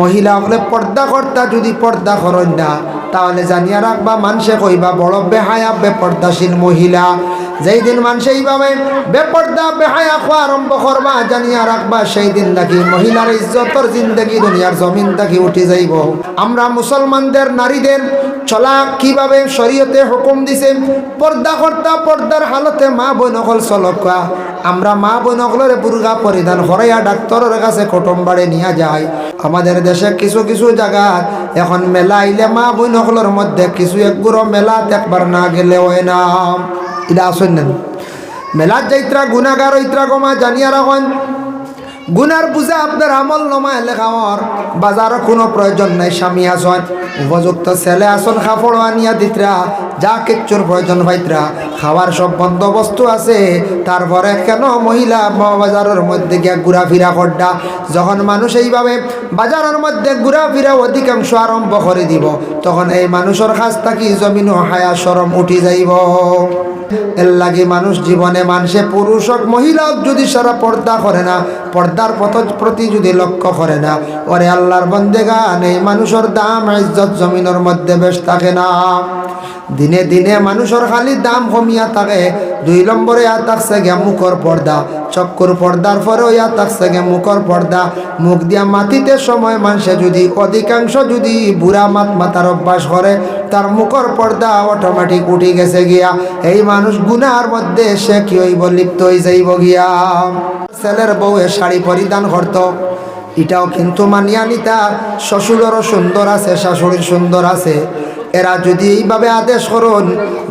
মহিলা হলে পর্দা কর্তা যদি পর্দা করেন না তাহলে জানিয়া রাখবা মানুষে কইবা বড় বেহায়া বেপর্দাশীল মহিলা। যেই দিন মানুষ এইভাবে বেপর্দা বেহায়া খোয়া আরম্ভ করবা জানিয়া রাখবা সেই দিন নাকি মহিলার ইজ্জতর জিন্দগি দুনিয়ার জমিন থাকি উঠে যাইব। আমরা মুসলমানদের নারীদের চলা কিভাবে শরীয়তে হুকুম দিছে, পর্দা কর্তা পর্দার হালতে মা বোন নকল চলকা। আমরা মা বোন নকলের বুরগা পরিধান করাইয়া ডাক্তারের কাছে কুটুম বাড়ি নিয়ে যায়। আমাদের দেশে কিছু কিছু জায়গা এখন মেলা আইলে মা বোন নকলের মধ্যে কিছু একগুলো মেলা একবার না গেলে হয় না। এটা আসেন না মেলার যাইত্রা গুণাগার হইত্রা কমা জানিয়া রাখেন। গুনার বুঝা আপনার আমল নমায় লেখাওয়ার বাজারও কোনো প্রয়োজন নাই। স্বামী আসন উপযুক্ত ছেলে আসন কাপড় আনিয়া দিতরা, যা কিচ্ছুর প্রয়োজন পাইতরা, খাওয়ার সব বন্দোবস্ত আছে। তারপরে কেন মহিলা বাজারের মধ্যে গিয়া ঘোরাফেরা করডা? যখন মানুষ এইভাবে বাজারের মধ্যে ঘোরাফেরা অধিকাংশ আরম্ভ করে দিব তখন এই মানুষের কাছ থাকি জমিন হায়া শরম উঠি যাইব। এর লাগে মানুষ জীবনে মানুষে পুরুষ হোক মহিলা হোক যদি সারা পর্দা করে না, পর্দার প্রতি যদি লক্ষ্য করে না, ওরে আল্লাহর বন্দেগান এই মানুষের দাম ইজ্জত জমিনের মধ্যে বেশ থাকে না। দিনে দিনে মানুষের খালি দাম কমিয়া থাকে। 2 নম্বরে ইয়া থাকছে গে মুখর পর্দা, চক্কর পর্দার পরেও ইয়া থাকছে গে মুখর পর্দা। মুখ দিয়া মাটিতে সময় মানুষে যদি অধিকাংশ যদি বুড়া মাথার অভ্যাস করে তার মুখর পর্দা অটোমেটিক উঠে গেছে গিয়া। এই মানুষ গুনার মধ্যে সে কি হইব লিপ্ত হয়ে যাইব গিয়া। ছেলের বউয়ে শাড়ি পরিধান করত, এটাও কিন্তু মানিয়া নিতা। শ্বশুরেরও সুন্দর আছে, শাশুড়ির সুন্দর আছে। এরা যদি এইভাবে আদেশ করুন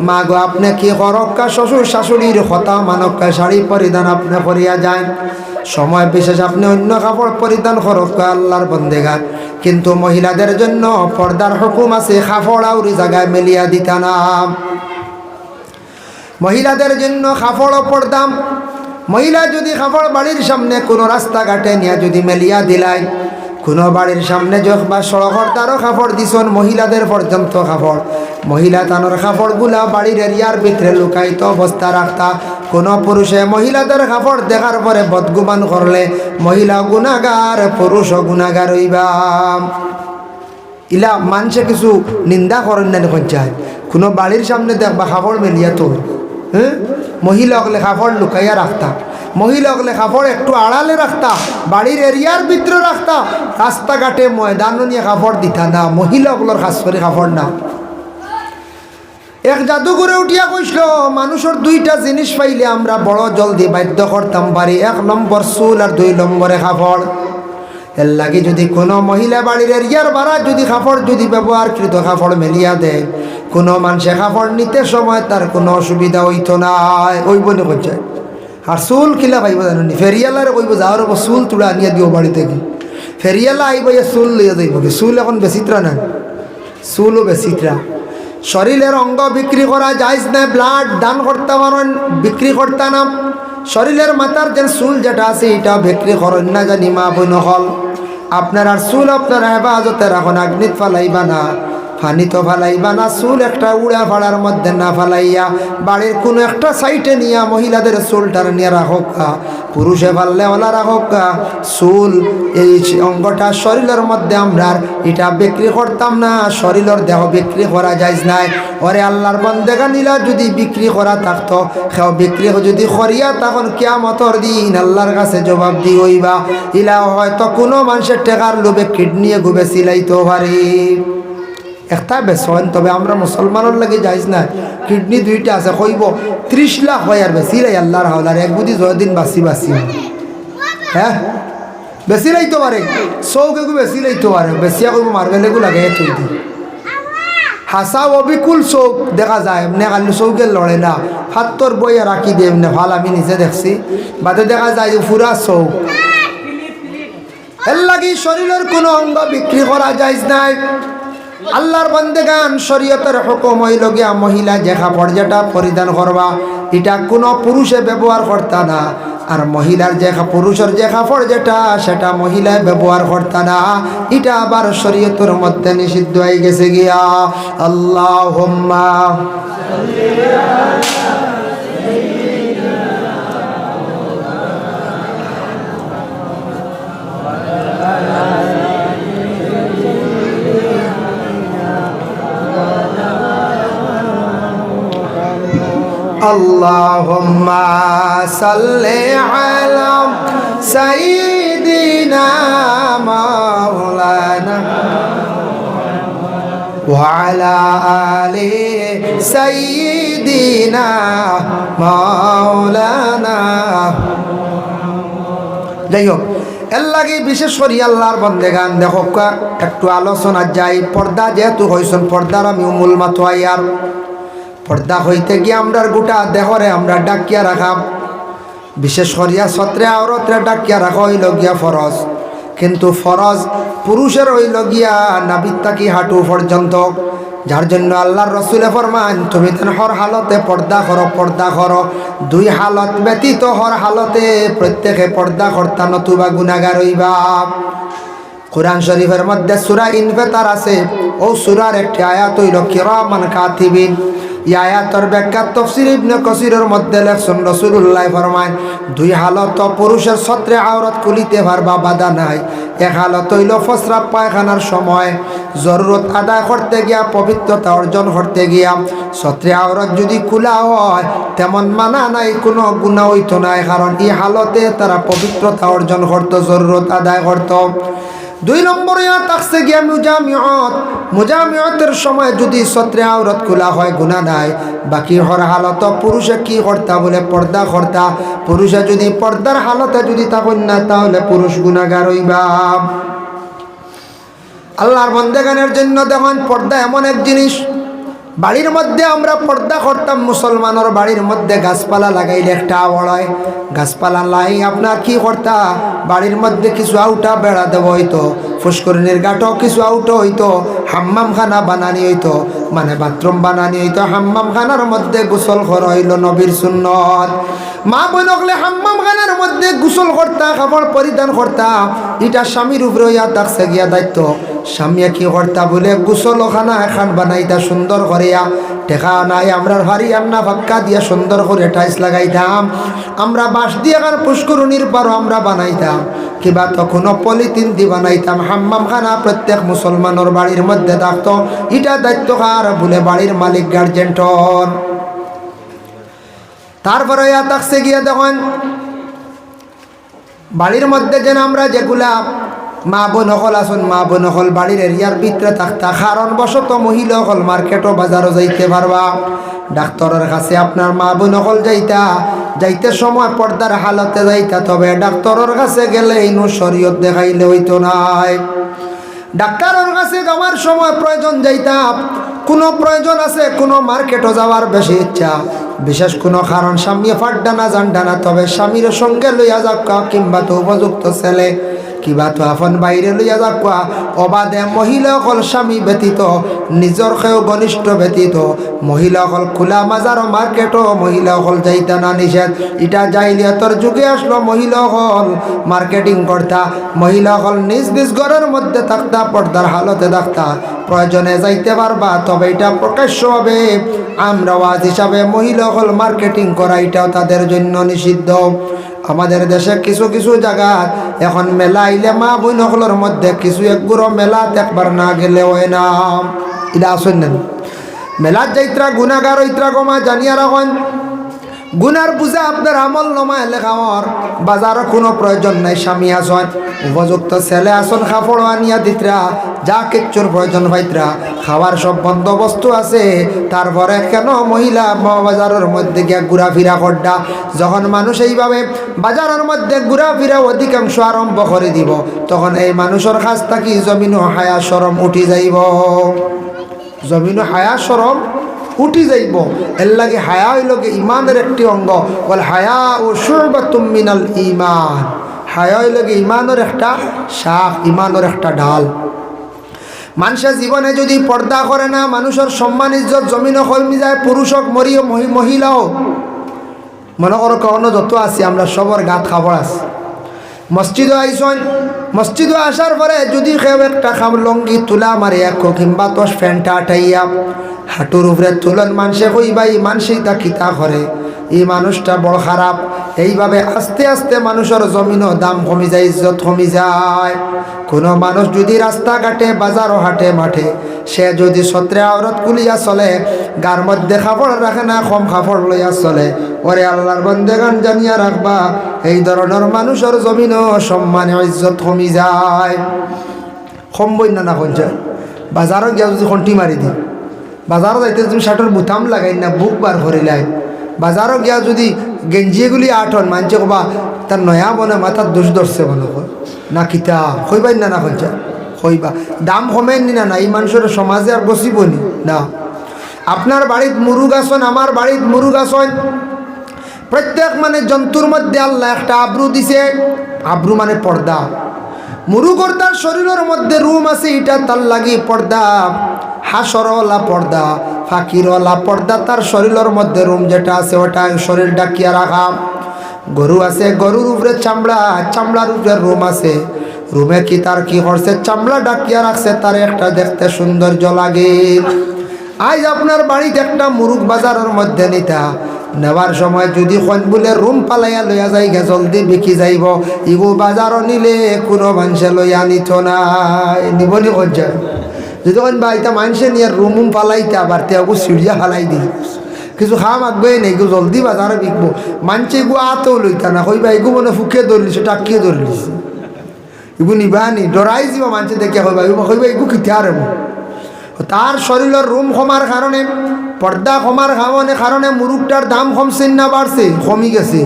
মা গো আপনি কি করক্কা শ্বশুর শাশুড়ির কথা মানক্কা শাড়ি পরিধান আপনি করিয়া যান, সময় বিশেষ আপনি অন্য কাপড় পরিধান করক্কা আল্লাহর বন্দেগার। কিন্তু মহিলাদের জন্য পর্দার হুকুম আছে, কাপড় আউরি জায়গায় মেলিয়া দিতা না। মহিলাদের জন্য কাপড় ও পর্দা। মহিলা যদি কাপড় বাড়ির সামনে কোনো রাস্তাঘাটে নিয়ে যদি মেলিয়া দিলাই, কোনো বাড়ির সামনে বা সড়কর তারও কাপড় দিছন মহিলাদের পর্যন্ত কাপড়, মহিলা তানোর কাপড়গুলা বাড়ির এরিয়ার ভিতরে লুকায়িত অবস্থা রাখতা। কোনো পুরুষে মহিলাদের কাপড় দেখার পরে বদগুমান করলে মহিলা গুনাগার, পুরুষও গুনাগার হইবা। ইলা মানুষে কিছু নিন্দা করেন না পঞ্চায়েত। কোনো বাড়ির সামনে দেখবা কাপড় মেলিয়া তোর, হ্যাঁ মহিলা হলে কাপড় লুকাইয়া রাখতা, মহিলা হলে কাপড় একটু আড়ালে রাখতা, বাড়ির এরিয়ার ভিতরে রাখতা, রাস্তাঘাটে ময়দানও নিয়ে কাপড় দিতা না। মহিলাগুলোর খাস করে কাপড় না। এক জাদুঘরে উঠিয়া কইছিল মানুষের 2টা জিনিস পাইলে আমরা বড় জলদি বাধ্য করতাম পারি, 1 নম্বর চুল আর 2 নম্বরে কাপড়। এর লাগে যদি কোনো মহিলা বাড়ির এরিয়ার বাড়া যদি কাপড় যদি ব্যবহারকৃত কাপড় মেলিয়া দেয়, কোনো মানুষে কাপড় নিতে সময় তার কোনো অসুবিধা হইতো না, ওইব না করছে। আর চুল কিলা পাইব জানি ফেরিয়ালারে কইব যাওয়ার চুল তুলে আনিয়া দিও বাড়ি থেকে। ফেরিয়ালা আইব চুল লইয়া যাইব, চুল এখন বেশিত্রা না, চুলও বেশিত্রা। শরীরের অঙ্গ বিক্রি করা যাইজ না, ব্লাড দান করতে পারেন, বিক্রি করতে না। শরীরের মাথার যে চুল যেটা আছে এটা বিক্রি করেন না জানি মা বোন হল। আপনার আর চুল আপনারা হেফাজতে রাখুন, আগ্নিত ফালাইবা না, ফানিত ফালাইবা না। চুল একটা উড়া ফাড়ার মধ্যে না ফালাইয়া বাড়ির কোনো একটা সাইটে নিয়ে মহিলাদের চুলটার নিয়ে রাখক, পুরুষে ফাললে ওলা রাখক। চুল এই অঙ্গটা শরীরের মধ্যে আমরা এটা বিক্রি করতাম না, শরীরের দেহ বিক্রি করা যায় নাই। ওরে আল্লাহর বন্দেগা নিলা যদি বিক্রি করা থাকতো, সেও বিক্রি যদি করিয়া তখন কিয়ামতের দিন আল্লাহর কাছে জবাব দি হইবা। ইলা হয়তো কোনো মানুষের টেকার লোভে কিডনি গুবে সিলাইতে পারি, একটা বেসন। তবে আমরা মুসলমানের লাগে যাইজ না, কিডনি 2টা আছে, কইব 30 লাখ হয় আর বেশি লাই আল্লাহর হাওলার 1 বুদ্ধি 6 দিন বাসি বাসি, হ্যাঁ বেশি লাইতে পারে, চৌকেগু বেশি লাইতে পারে, বেশিয়া কইব মার্বেলেগু লাগে তুই দি হাসা অবিকুল চৌক দেখা যায়। এমনি খালি চৌকে লড়ে না, হাতর বইয়া রাখি দিয়ে এমনি ভাল, আমি নিজে দেখছি। বাদে দেখা যায় পুরা চৌক। এর লাগি শরীরের কোনো অঙ্গ বিক্রি করা যাইজ নাই। আল্লাহর বান্দেগান শরীয়তের হুকুম হইল গিয়া মহিলা যে কাপড় যেটা পরিধান করবা এটা কোনো পুরুষে ব্যবহার করতা না, আর মহিলার যে পুরুষের যে কাপড় যেটা সেটা মহিলায় ব্যবহার করতা না। এটা আবার শরীয়তের মধ্যে নিষিদ্ধ হয়ে গেছে গিয়া। আল্লাহুম্মা আল্লাহুম্মা সাল্লি আলা সাইয়্যিদিনা মাওলানা ওয়া আলা আলি সাইয়্যিদিনা মাওলানা। যাই হোক, এর লাগে বিশেষ করি আল্লাহর বন্দেগান দেখো একটু আলোচনা যাই। পর্দা যেহেতু হয়েছেন, পর্দার আমি মূল মাথোয়াই। আর পর্দা হইতে গিয়ে আমরার গোটা দেহরে আমরা ডাকিয়া রাখাম, বিশেষ করিয়া ছত্রে আওরতরে ডাকিয়া রাখা হইল গিয়া ফরজ। কিন্তু ফরজ পুরুষের হইল গিয়া নাভির থাকি হাঁটু পর্যন্ত, যার জন্য আল্লাহর রসুলে ফরমান তুমি তেন হর হালতে পর্দা করো, পর্দা করো। দুই হালত ব্যতীত হর হালতে প্রত্যেকে পর্দা কর্তা নতুবা গুনাহগার হইবা। কুরআন শরীফের মধ্যে সূরা ইনফিতার আছে, ও সূরার একটি আয়াত হইল কিরামান কাতিবিন। এই আয়াতের ব্যাখ্যা তাফসীর ইবনে কাসিরের মধ্যে লেখছেন রাসূলুল্লাহ ফরমান দুই হালত পুরুষের ছত্রে আওরাত খুলিতে পারবা, বাধা নাই। এক হালত হইল প্রস্রাব পায়খানার সময় জরুরত আদায় করতে গিয়া, পবিত্রতা অর্জন করতে গিয়া ছত্রে আওরাত যদি খোলা হয় তেমন মানা নাই, কোনো গুনাহ হইতো না, কারণ এই হালতে তারা পবিত্রতা অর্জন করতো, জরুরত আদায় করতো। দুই নম্বরে থাকছে গিয়া মুজামিয়ত। মুজামিয়তের সময় যদি ছত্রে আওরাত খোলা হয় গুনাহ নাই। বাকি হর হালত পুরুষে কি করতা বলে পর্দা করতা। পুরুষে যদি পর্দার হালতে যদি থাকুন না তাহলে পুরুষ গুনাহগার হইবা। আল্লাহর বন্দেগানের জন্য দেখুন পর্দা এমন এক জিনিস, বাড়ির মধ্যে আমরা পর্দা করতাম, মুসলমানের বাড়ির মধ্যে গাছপালা লাগাইলে একটা আওড়ায়, গাছপালা লাই আপনার কি করতা, বাড়ির মধ্যে কিছু আউটা বেড়া দেব হইতো, ফুসকুরনির গাটও কিছু আউটো হইতো, হাম্মাম খানা বানানি হইতো, মানে বাথরুম বানানি হইতো। হাম্মাম খানার মধ্যে গোসল করা হইল নবীর সুন্নত। মা বোনকলে হাম্মাম খানার মধ্যে গোসল করতা, কাপড় পরিধান করতা। এটা স্বামীর উপরে ইয়া থাকছে গিয়া দায়িত্ব। স্বামী কি করতা বলে গোসল খানা এখন বানাইতা সুন্দর করিয়া, টেকা নাই আমরা ভারী আন্না ফাক্কা দিয়া সুন্দর করে টাইলস লাগাইতাম। আমরা বাঁশ দিয়ে আর পুষ্করণীর পারো আমরা বানাইতাম, কিবা তখনও পলিথিন দিয়ে বানাইতাম। হাম্মাম খানা প্রত্যেক মুসলমানের বাড়ির মধ্যে থাকতো। এটা দায়িত্ব কার বলে বাড়ির মালিক গার্জেন্টর। তারপরে ইয়া থাকছে গিয়া দেখুন বাড়ির মধ্যে যেন আমরা যেগুলা মা বোন হল আসুন, মা বোন হল বাড়ির এরিয়ার ভিতরে থাকতা, কারণ বশত মহিলা হল মার্কেটও বাজারও যাইতে পারবা, ডাক্তারের কাছে আপনার মা বোন হল যাইতে সময় পর্দার হালতে যাইতা। তবে ডাক্তারের কাছে গেলে ইনু শরীয়ত দেখাইলে হইতো নাই। ডাক্তারের কাছে যাওয়ার সময় প্রয়োজন যাইতাম, কোনো প্রয়োজন আছে, কোনো মার্কেটও যাওয়ার বেশি ইচ্ছা, বিশেষ কোনো কারণ স্বামী ফাড্ডা না জানডা না, তবে স্বামীর সঙ্গে লইয়া যাক, কিংবা তো উপযুক্ত ছেলে কিবা তো আপন বাইরে লইয়া যাক, অবাধে মহিলা হল স্বামী ব্যতীত, নিজর কেউ ঘনিষ্ঠ ব্যতীত মহিলা হল খোলা মাজার মার্কেটও মহিলা হল যাইতা না নিষেধ। এটা জাইলিয়াতের যুগে আসলো, মহিলা হল মার্কেটিং করতা, মহিলা হল নিজ নিজ ঘরের মধ্যে থাকতা, পর্দার হালতে থাকতা, প্রয়োজনে যাইতে পারবা। তবে এটা প্রকাশ্যভাবে আমরা ওয়াজ হিসাবে মহিলা হল মার্কেটিং করা, এটাও তাদের জন্য নিষিদ্ধ। আমাদের দেশে কিছু কিছু জায়গা এখন মেলা আইলে মা বোনগুলোর মধ্যে কিছু একগুলো মেলা একবার না গেলে হয় না। এটা আসেন না মেলার যাইত্রা গুণাগার হইত্রা গমা জানিয়া রাখেন, গুনার বুঝা আপনার আমল নমায় লেখাওয়ার বাজারও কোনো প্রয়োজন নাই। স্বামী আসন, উপযুক্ত ছেলে আসন, কাপড় আনিয়া দিতরা, যা কিচ্ছুর প্রয়োজন পাইতরা, খাওয়ার সব বন্দোবস্ত আছে। তারপরে কেন মহিলা বাজারের মধ্যে গিয়া ঘোরাফেরা করডা? যখন মানুষ এইভাবে বাজারের মধ্যে ঘোরাফেরা অধিকাংশ আরম্ভ করে দিব, তখন এই মানুষের কাছ থাকি জমিনও হায়া শরম উঠি যাইব, জমিনও হায়া শরম উঠি যাইব। এর লাগে হায়া হইল ইমানের একটি অঙ্গ, বল হায়া ও শুরবাতুম মিনাল ঈমান। হায়া হইল ইমানের একটা শাখ, ইমানের একটা ঢাল। মানুষের জীবনে যদি পর্দা করে না, মানুষের সম্মান ইজ্জত জমিনও কলমি যায়, পুরুষ হোক মরিও মহিলাও। মনে করো কখনো যত আছি আমরা সবর গাত খাবার আছে। মসজিদও আইসন, মসজিদও আসার পরে যদি কেউ একটা লঙ্গি তুলা মারে এক কিংবা তোর ফ্যানটা আটাইয়া হাঁটুর উপরে তুলন, মানুষে কইবা এই মানুষই তা কিতা করে, এই মানুষটা বড় খারাপ, এইভাবে আস্তে আস্তে মানুষের জমিনও দাম কমি যায়, ইজ্জত কমি যায়। কোনো মানুষ যদি রাস্তাঘাটে বাজারও হাটে মাঠে সে যদি সত্রে আওরত কুলিয়া চলে, গার মধ্যে কাপড় রাখে না, কম কাপড় লইয়া চলে, ওরে আল্লাহর বন্দেগান জানিয়া রাখবা এই ধরনের মানুষের জমিনও সম্মানে ইজ্জত কমি যায়। কম বই না কোন যায় বাজারও গিয়া যদি খন্টি মারি দিই, বাজারও যাইতে তুমি শার্টের বুতাম লাগাই না, বুক বার করিলাই, বাজারও গিয়া যদি গেঞ্জিগুলি আটন মানছে কবা তার নয়া বনে মাথার দোষ ধরছে বলে না কিতা কইবাই না কইছা কইবা দাম কমেন নি না এই মানুষের সমাজে আর বসিব নি না। আপনার বাড়িত মুরুগ আসন, আমার বাড়িত মুরুগ আসন, প্রত্যেক মানে জন্তুর মধ্যে আল্লাহ একটা আব্রু দিছে। আব্রু মানে পর্দা। মুরুগর তার শরীরের মধ্যে রুম আছে, এটা তার লাগি পর্দা। হাসরওয়ালা পর্দা, ফাকিরওয়ালা পর্দা, তার শরীরের মধ্যে রুম যেটা আছে ওটা শরীর ডাকিয়া রাখা। গরু আছে, গরুর উপরে চামড়া, চামড়ার উপরে রুম আছে, রুমে কি তার কি করছে চামড়া ডাকিয়া রাখছে, তার একটা দেখতে সৌন্দর্য লাগে। আজ আপনার বাড়িতে একটা মুরুগ বাজারের মধ্যে নিতা নেওয়ার সময় যদি কোন বলে রুম পালাইয়া লইয়া যাই গে জলদি বিকি যাইব, ইগো বাজারও নিলে কোনো মানুষে লইয়া নিত না, নিবনি কোন যায় যদি কোন বাড়িতে মানুষে নিয়ে রুম পালাইতে আবার তেগু সিঁড়িয়া হালাই দি কিছু খাওয়া মাগবে নেই, গো জলদি বাজারে বিকবো, মানুষে এগু আতেও লইতা না, কইবা এগু মনে ফুকে ধরলিছে টাকিয়ে ধরলিছে, এগু নিবানি ডরাই যাব মানুষে দেখে কইবা কইবা এগু কিতে আর তার শরীরের রুম কমার কারণে, পর্দা কমার কারণে মুরুগটার দাম কমছে না বাড়ছে, কমি গেছে।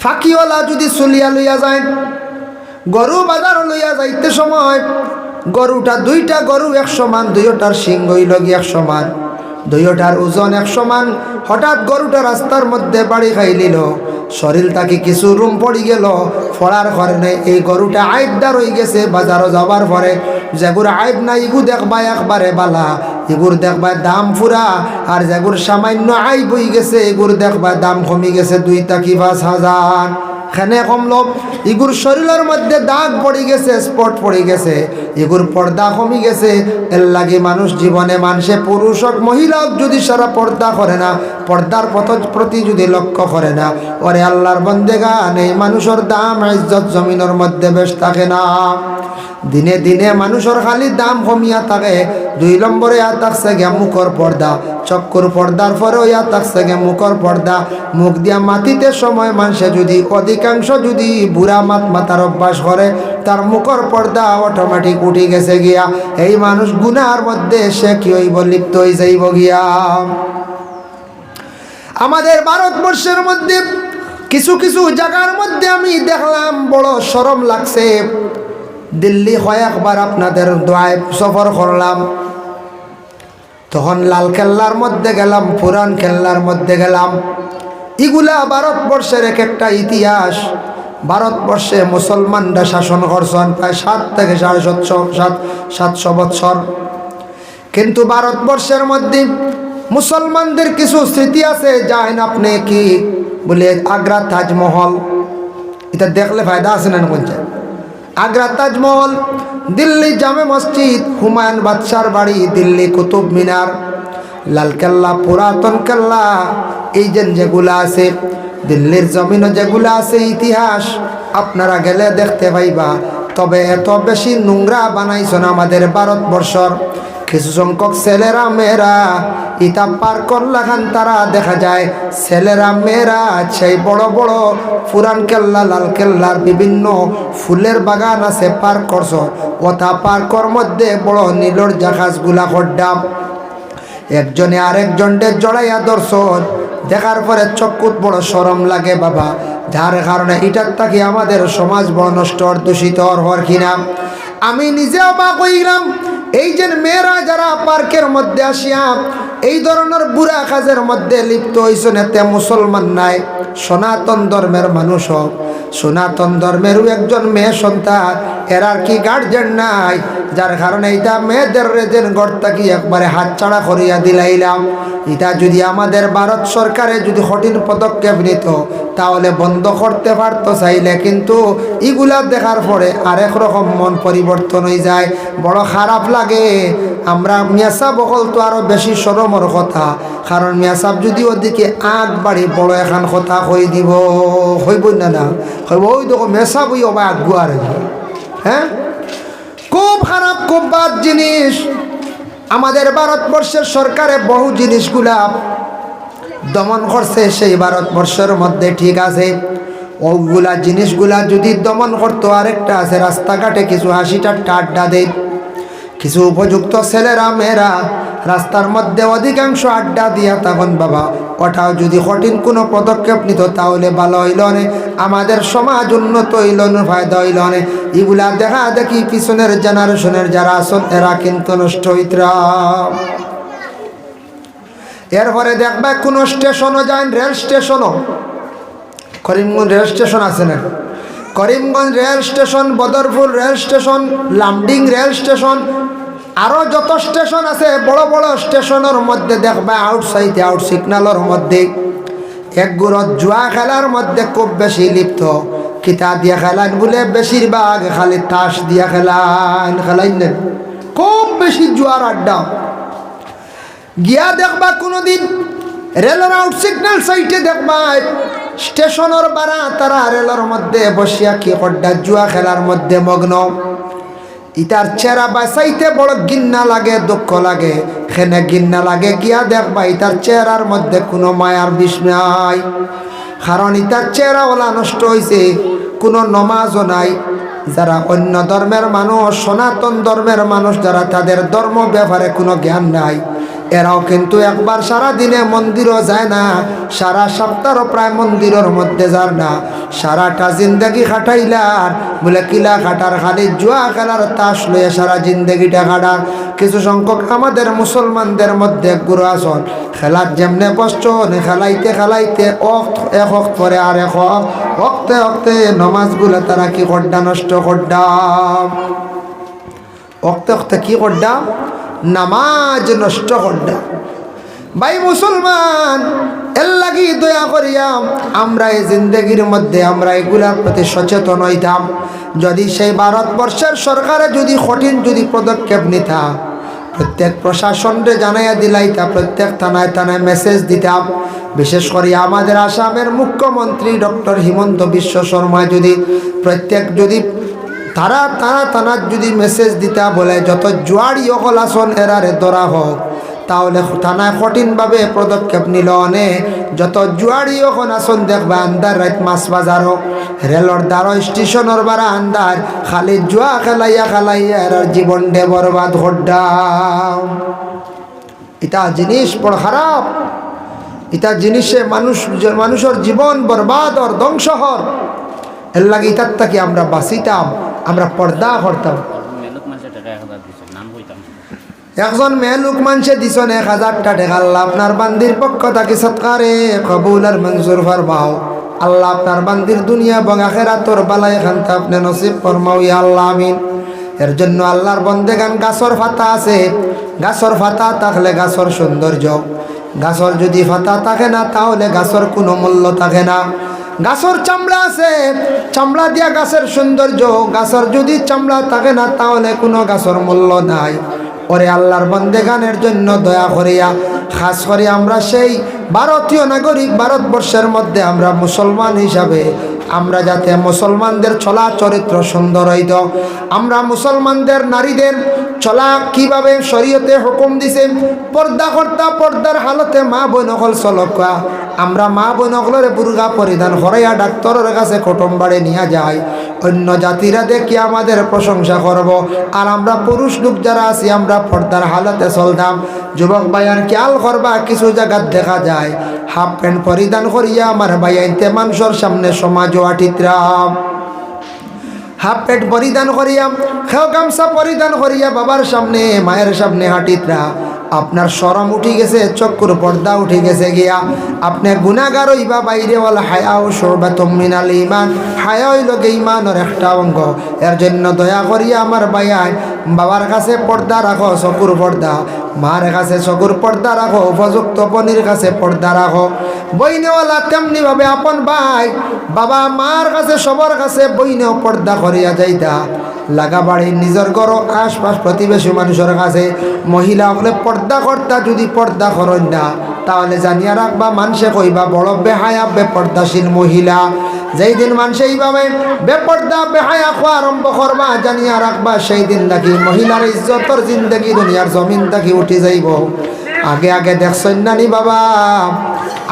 ফাঁকিওয়ালা যদি চলিয়া লইয়া যায়, গরু বাজার লইয়া যাইতে সময় গরুটা দুইটা গরু 100 মান, দুইটার শিং হইল 100 মান, দুইটার ওজন 100 মান। হঠাৎ গরুটা রাস্তার মধ্যে বাড়ি খাইলিল, শরীর তাকে কিছু রুম পড়ি গেল, ফড়ার কারণে এই গরুটা আইবদার হয়ে গেছে। বাজারও যাবার পরে যেগুর আইব না ইগু দেখবা একবারে বালা, এগুর দেখবা দাম ফুরা, আর যেগুর সামান্য আইব হয়ে গেছে এগুর দেখবা দাম কমি গেছে 2 থেকে 5,000। খানে কমলো, ইগুর শরীরের মধ্যে দাগ পড়ে গেছে, স্পট পড়ে গেছে, ইগুর পর্দা কমে গেছে। এর লাগে মানুষ জীবনে মানুষে পুরুষ হোক মহিলা হোক যদি সারা পর্দা করে না, পর্দার প্রতি যদি লক্ষ্য করে না, ওরে আল্লাহর বন্দেগান এই মানুষের দাম ইজ্জত জমিনের মধ্যে বেশ থাকে না। দিনে দিনে মানুষের খালি দাম কমিয়া থাকে। 2 নম্বরে থাকছে গে মুখর পর্দা, চক্কর পর্দার পরেও থাকছে গে মুখর পর্দা। মুখ দিয়া মাটিতে সময় মানুষে যদি অধিকাংশ যদি বুড়া মাথার অভ্যাস করে, তার মুখর পর্দা অটোমেটিক উঠে গেছে গিয়া, এই মানুষ গুনার মধ্যে সে কি হইব, লিপ্ত হয়ে যাইব গিয়া। আমাদের ভারতবর্ষের মধ্যে কিছু কিছু জায়গার মধ্যে আমি দেখলাম, বড় শরম লাগছে। দিল্লি কয়েকবার আপনাদের দোয়ায় সফর করলাম, তখন লাল কেল্লার মধ্যে গেলাম, পুরান কেল্লার মধ্যে গেলাম। এগুলা ভারতবর্ষের এক একটা ইতিহাস। ভারতবর্ষে মুসলমানরা শাসন করছেন প্রায় 7 থেকে 750 বছর, কিন্তু ভারতবর্ষের মধ্যে মুসলমানদের কিছু স্মৃতি আছে। যাইন আপনি কি বলে আগ্রা তাজমহল, এটা দেখলে ফায়দা আছে না কোনটা? আগ্রা তাজমহল, দিল্লি জামে মসজিদ, হুমায়ুন বাদশার বাড়ি, দিল্লি কুতুব মিনার, লালকেল্লা, পুরাতন কেল্লা, এই যেগুলা আছে দিল্লির জমিনে যেগুলা আছে ইতিহাস, আপনারা গেলে দেখতে পাইবা। তবে এত বেশি নোংরা বানাইছেন আমাদের ভারতবর্ষর কিছু সংখ্যক ছেলেরা মেয়েরা। ইতা পার করলাখান তারা দেখা যায় ছেলেরা মেয়েরা সেই বড় বড় পুরান কেল্লা, লাল কেল্লার বিভিন্ন ফুলের বাগান আছে, পার করছ। ওটা পার্কর মধ্যে বড় নীলর জাহাজগুলা খড্ডাম, একজনে আরেকজনকে জড়াইয়া দর্শন দেখার পরে চক্ষুত বড় শরম লাগে বাবা। যার কারণে এটার থাকি আমাদের সমাজ বড় নষ্ট দূষিত হওয়ার কিনা। আমি নিজে অবাক হইলাম, এই যে মেয়েরা যারা পার্কের মধ্যে আসিয়া এই ধরনের বুড়া কাজের মধ্যে লিপ্ত হয়েছেন, এতে মুসলমান নাই, সনাতন ধর্মের মানুষ হোক, সনাতন ধর্মেরও একজন মেয়ে সন্তান, এরার কি গার্জেন নাই? যার কারণে এটা মেয়েদের রেজেন গড়তা কি একবারে হাতছাড়া করিয়া দিলাইলাম। এটা যদি আমাদের ভারত সরকারে যদি কঠিন পদক্ষেপ নিত তাহলে বন্ধ করতে পারতো চাইলে, কিন্তু এগুলা দেখার পরে আরেক রকম মন পরিবর্তন হয়ে যায়, বড় খারাপ লাগে। আমরা মিয়াসা বকল তো আরো বেশি শরম দামর কথা, কারণ মিয়া সাহেব যদি ওদিকে আগ বাড়ি বড় এখন কথা কই দিব, হইব না না হইব, ওই দেখো মেসা বই অবা আগুয়ার। হ্যাঁ, খুব খারাপ, খুব বাদ জিনিস। আমাদের ভারতবর্ষের সরকারে বহু জিনিসগুলা দমন করছে, সেই ভারতবর্ষের মধ্যে ঠিক আছে, ওগুলা জিনিসগুলা যদি দমন করতো। আরেকটা আছে, রাস্তাঘাটে কিছু 80টা আড্ডা দেয়, কিছু উপযুক্ত ছেলেরা মেয়েরা রাস্তার মধ্যে অধিকাংশ আড্ডা দিয়া, তখন বাবা ওটাও যদি কঠিন কোনো পদক্ষেপ নিত তাহলে ভালো হইল না, আমাদের সমাজ উন্নত হইল না, ফায়দা হইল না। এগুলা দেখা দেখি পিছনের জেনারেশনের যারা আসন এরা কিন্তু নষ্ট হইতরা। এরপরে দেখবে কোনো স্টেশনও যায়, রেল স্টেশনও, করিমগঞ্জ রেল স্টেশন আছে না, Karimganj rail station, Badarpur rail station, Lumding rail station, আরও যত স্টেশন আছে বড় বড় স্টেশনের মধ্যে দেখবে আউটসাইডে আউট সিগন্যালের মধ্যে একগুলো জুয়া খেলার মধ্যে খুব বেশি লিপ্ত। কিতা দিয়া খেলান বলে, বেশিরভাগ খালি তাস দিয়া খেলাইন না, খুব বেশি জুয়ার আড্ডা। গিয়া দেখবা কোনোদিন রেলের আউট সিগন্যাল সাইটে দেখবা স্টেশনের বারা তারা রেলের মধ্যে বসিয়া কি কড্ডা জুয়া খেলার মধ্যে মগ্ন। ইতার চেহারা বাঁচাইতে বড় গিন্না লাগে, দুঃখ লাগে, খেনে গিন্না লাগে। গিয়া দেখবা ইতার চেহারার মধ্যে কোনো মায়ার বিষ নাই, কারণ ইতার চেহারা ওলা নষ্ট হয়েছে, কোনো নমাজও নাই। যারা অন্য ধর্মের মানুষ, সনাতন ধর্মের মানুষ যারা, তাদের ধর্ম ব্যাপারে কোনো জ্ঞান নাই, এরাও কিন্তু একবার সারা দিনে মন্দিরও যায় না, সারা সপ্তাহ প্রায় মন্দিরের মধ্যে যার না, সারাটা জিন্দগি খাটাইলার বলে কিলা খাটার, খালি জুয়া খেলার তাস লইয়া সারা জিন্দগিটা কাটার। কিছু সংখ্যক আমাদের মুসলমানদের মধ্যে গুরু আসন খেলার যেমনে কষ্ট, খেলাইতে খেলাইতে এক হক পরে আর এক হকতে হকতে নমাজগুলো তারা কি করডা, নষ্ট করডা, হকতে হকতে কি করডা, নামাজ নষ্ট করডা। ভাই মুসলমান, এর লাগি দয়া করিয়া আমরা এই জিন্দগির মধ্যে আমরা এগুলার প্রতি সচেতন হইতাম। যদি সেই ভারতবর্ষের সরকারে যদি কঠিন যদি পদক্ষেপ নিতা, প্রত্যেক প্রশাসনকে জানাইয়া দিলাইতা, প্রত্যেক থানায় থানায় মেসেজ দিতাম। বিশেষ করে আমাদের আসামের মুখ্যমন্ত্রী ডক্টর হিমন্ত বিশ্ব শর্মা যদি প্রত্যেক যদি থানার যদি মেসেজ দিতা, বলে যত জুয়ারি অকল আসন এরারে ধরা হোক, তাহলে থানায় কঠিনভাবে পদক্ষেপ নিল অনে। যত জুয়ারি এখন আসন দেখবা আন্দার রাত মাছ বাজারও, রেলর দ্বারা স্টেশনের বারা আন্দার, খালি জুয়া খেলাইয়া খেলাইয়া এর জীবন ডে বরবাদ হড্ডাও। এটা জিনিস বড় খারাপ, এটা জিনিসে মানুষের জীবন বরবাদ আর ধ্বংস হর। এর লাগে ইতার থেকে আমরা বাঁচিতাম, আমরা পর্দা করতাম। একজন মেয়ে লোক মানুষে দিছেন 1000 টাকা, আল্লাহ আপনার বান্দির পক্ষ থাকি সৎকারে কবুল আর মঞ্জুর ফরমাও। আল্লাহ আপনার বান্দির দুনিয়া এবং আখিরাতর বালাই খানতে আপনি নসিব ফরমাও ইয়া আল্লাহ, আমিন। এর জন্য আল্লাহর বন্দেগান গাছর ফাতা আছে, গাছর ফাতা থাকলে গাছর সৌন্দর্য, গাছর যদি ফাতা থাকে না তাহলে গাছর কোনো মূল্য থাকে না। গাছর চামড়া আছে, চামড়া দিয়া গাছের সৌন্দর্য, গাছর যদি চামড়া থাকে না তাহলে কোনো গাছর মূল্য নাই। ওরে আল্লাহর বন্দেগানের জন্য দয়া করিয়া, খাস করে আমরা সেই ভারতীয় নাগরিক, ভারতবর্ষের মধ্যে আমরা মুসলমান হিসাবে আমরা যাতে মুসলমানদের চলা চরিত্র সুন্দর হইত, আমরা মুসলমানদের নারীদের চলা কিভাবে শরীয়তে হুকুম দিছে, পর্দা কর্তা পর্দার হালতে মা বোন অকল চলকা, আমরা মা বোন অকলের বুর্গা পরিধান করাইয়া ডাক্তারের কাছে কুটুম বাড়ি নিয়ে যাই, অন্য জাতিরা দেখি আমাদের প্রশংসা করব, আর আমরা পুরুষ লোক যারা আছি আমরা পর্দার হালতে চলতাম। যুবক ভাইয়ান খেয়াল করবা, কিছু জায়গায় দেখা যায় হাফ প্যান্ট পরিধান করিয়া আমার ভাইয়াইতে মানুষের সামনে সমাজ আটিত্রাম, হাফ প্যান্ট পরিধান করিয়া, খেও গামছা পরিধান করিয়া বাবার সামনে মায়ের সামনে হাঁটিতরা। আপনার শরম উঠি গেছে, চক্ষুর পর্দা উঠে গেছে গিয়া, আপনি গুনাহগার হইবা। বাইরে ওয়াল হায়াউ শুরবাতুম মিনাল ঈমান, হায়া হইল ঈমানের একটা অঙ্গ। এর জন্য দয়া করিয়া আমার ভাইয়াই বাবার কাছে পর্দা রাখো, চকুর পর্দা, মার কাছে চকুর পর্দা রাখো, উপযুক্ত বনির কাছে পর্দা রাখো। বইনেওয়ালা তেমনি ভাবে আপন ভাই বাবা মার কাছে সবার কাছে বইনেও পর্দা করিয়া যাইতা। লাগা বাড়ি নিজের ঘর আশপাশ প্রতিবেশী মানুষের কাছে মহিলা হলে পর্দা কর্তা যদি পর্দা করেন না তাহলে জানিয়া রাখবা মানুষে কইবা বড় বেহায়া বেপর্দাশীল মহিলা। যেই দিন মানুষে এইভাবে বেপর্দা বেহায়া খোয়া আরম্ভ করবা জানিয়া রাখবা সেই দিন নাকি মহিলার ইজ্জতর জিন্দগি দুনিয়ার জমিন থাকি উঠে যাইব। আগে আগে দেখছেন নানি বাবা,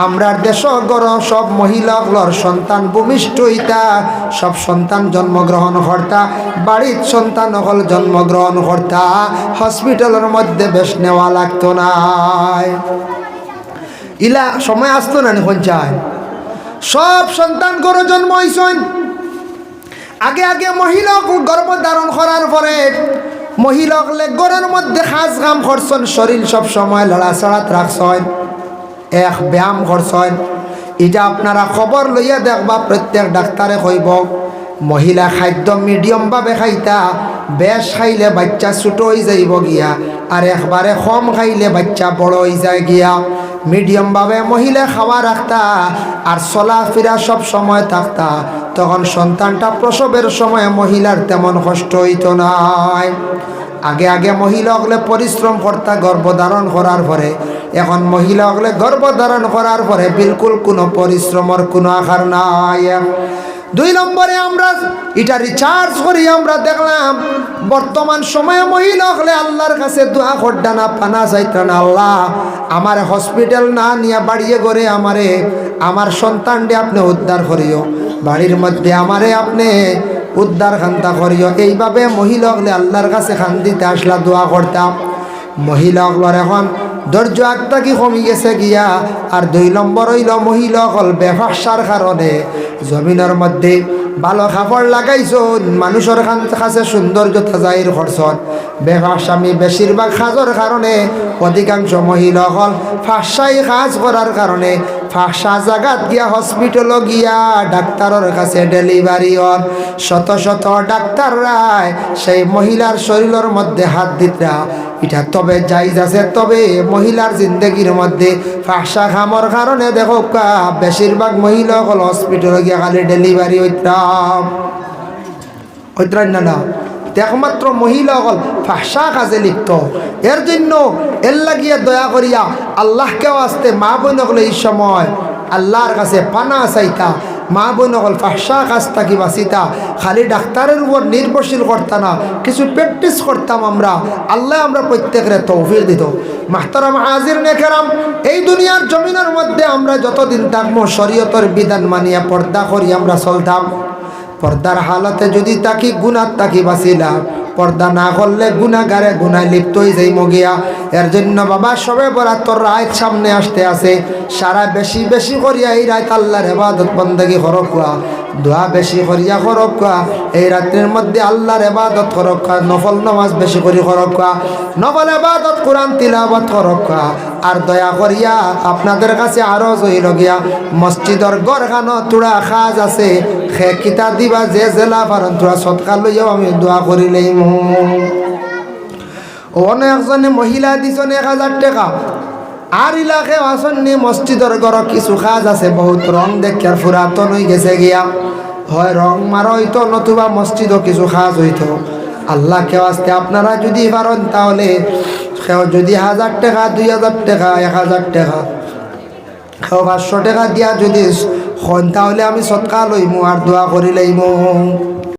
আমরার দেশ গর সব মহিলাগুলোর সন্তান ভূমিষ্ঠ হইতা, সব সন্তান জন্মগ্রহণ কর্তা, বাড়ির সন্তান হল জন্মগ্রহণ কর্তা, হসপিটালের মধ্যে বেশ নেওয়া লাগতো না। ইলা সময় আসতো না পঞ্চায়েত সব সন্তান গরু জন্ম হয়েছেন। আগে আগে মহিলা গর্ভধারণ করার পরে মহিলাগুলো গরের মধ্যে খাস কাম করছেন, শরীর সব সময় লড়াচড়াত রাখছেন, এক ব্যায়াম করছেন। এটা আপনারা খবর লইয়া দেখবা, প্রত্যেক ডাক্তারে কইব মহিলা খাদ্য মিডিয়ামভাবে খাইতা, বেশ খাইলে বাচ্চা ছোটো হয়ে যাইব গিয়া, আর একবারে কম খাইলে বাচ্চা বড় হয়ে যায় গিয়া। মিডিয়ামভাবে মহিলা খাওয়া রাখতা আর চলাফেরা সব সময় থাকতা, তখন সন্তানটা প্রসবের সময় মহিলার তেমন কষ্ট হইত নাই। আগে আগে মহিলাগুলো পরিশ্রম করতা গর্ভধারণ করার পরে, এখন মহিলাগুলো গর্ভধারণ করার পরে বিলকুল কোনো পরিশ্রমের কোনো আকার নাই। 2 নম্বরে আমরা এটা রিচার্জ করি, আমরা দেখলাম বর্তমান সময়ে মহিলা হলে আল্লাহর কাছে দোয়া করডা না পানা চাইতা না, আল্লাহ আমার হসপিটাল না নিয়ে বাড়িয়ে করে আমারে আমার সন্তানটি আপনি উদ্ধার করিও, বাড়ির মধ্যে আমারে আপনি উদ্ধার খান্তা করিও। এইভাবে মহিলা হলে আল্লাহর কাছে খান দিতে আসলা দোয়া করতাম। মহিলা হলর এখন ধৈর্য একটা কি কমে গেছে গিয়া। আর 2 নম্বর হইল মহিলা হল বেফাসার কারণে জমিনের মধ্যে ভালো কাপড় লাগাইছন, মানুষের কাছে সৌন্দর্যতা জাহির করছন। বেফাসামি বেশিরভাগ কাজের কারণে অধিকাংশ মহিলা হল ফাঁসাই কাজ করার কারণে ফাঁসা জায়গাত গিয়া হসপিটালও গিয়া ডাক্তারের কাছে ডেলিভারি হন। শত শত ডাক্তাররাই সেই মহিলার শরীরের মধ্যে হাত দিতরা, এটা তবে জায়েজ আছে। তবে মহিলার জিন্দগির মধ্যে ফাঁসা খামর কারণে দেখো বেশিরভাগ মহিলা হল হসপিটালে গিয়া খালি ডেলিভারি হইতরান না, একমাত্র মহিলা হল ফাঁসা কাজে লিপ্ত। এর জন্য এর লাগিয়া দয়া করিয়া আল্লাহকেও আসতে মা বোন হল এই সময় আল্লাহর কাছে পানা চাইতা, মা বোন হল ফাঁসা কাজ থাকি বাঁচিতা, খালি ডাক্তারের উপর নির্ভরশীল করতাম না, কিছু প্র্যাকটিস করতাম আমরা। আল্লাহ আমরা প্রত্যেকের তৌফিক দিত। মাহতারাম হাজির নেকেরাম, এই দুনিয়ার জমিনের মধ্যে আমরা যতদিন থাকবো শরীয়তের বিধান মানিয়া পর্দা করি আমরা চলতাম। পর্দার হালতে যদি তাকি গুনার তাকি বাঁচিলাম, পর্দা না করলে গুনাগারে গুনায় লিপ্ত হয়ে যাই মগিয়া। এর জন্য বাবা সবে বরাতর রাত সামনে আসতে আছে, সারা বেশি বেশি করিয়া এই রাত আল্লাহর ইবাদত বন্দেগী করকা, দোয়া বেশি করিয়া করকা। এই রাত্রের মধ্যে আল্লাহর ইবাদত করকা, নফল নামাজ বেশি করি করকা, নফল ইবাদত কোরআন তিলাওয়াত করকা। আর দয়া করিয়া আপনাদের কাছে আরো জইল গিয়া মসজিদর গড়খানো তোড়া খাজ আছে, খে কিতা দিবা যে জেলা পারেন তোরা সৎকার লইয়াও আমি দোয়া করিলেই। অনেকজনে মহিলা দিছেন 1000 টাকা, আর ইলাকে আসন্নি মসজিদের ঘর কিছু কাজ আছে, বহুত রং দেখার পুরাতন হয়ে গেছে গিয়া, হয় রং মারা হইতো নতুবা মসজিদও কিছু কাজ হইতো। আল্লাহ কেউ আসতে আপনারা যদি পারেন তাহলে কেউ যদি 1000 টাকা 2000 টাকা 1000 টাকা কেউ 500 টাকা দিয়া যদি হন তাহলে আমি সৎকার লইমু আর দোয়া করি লইমু।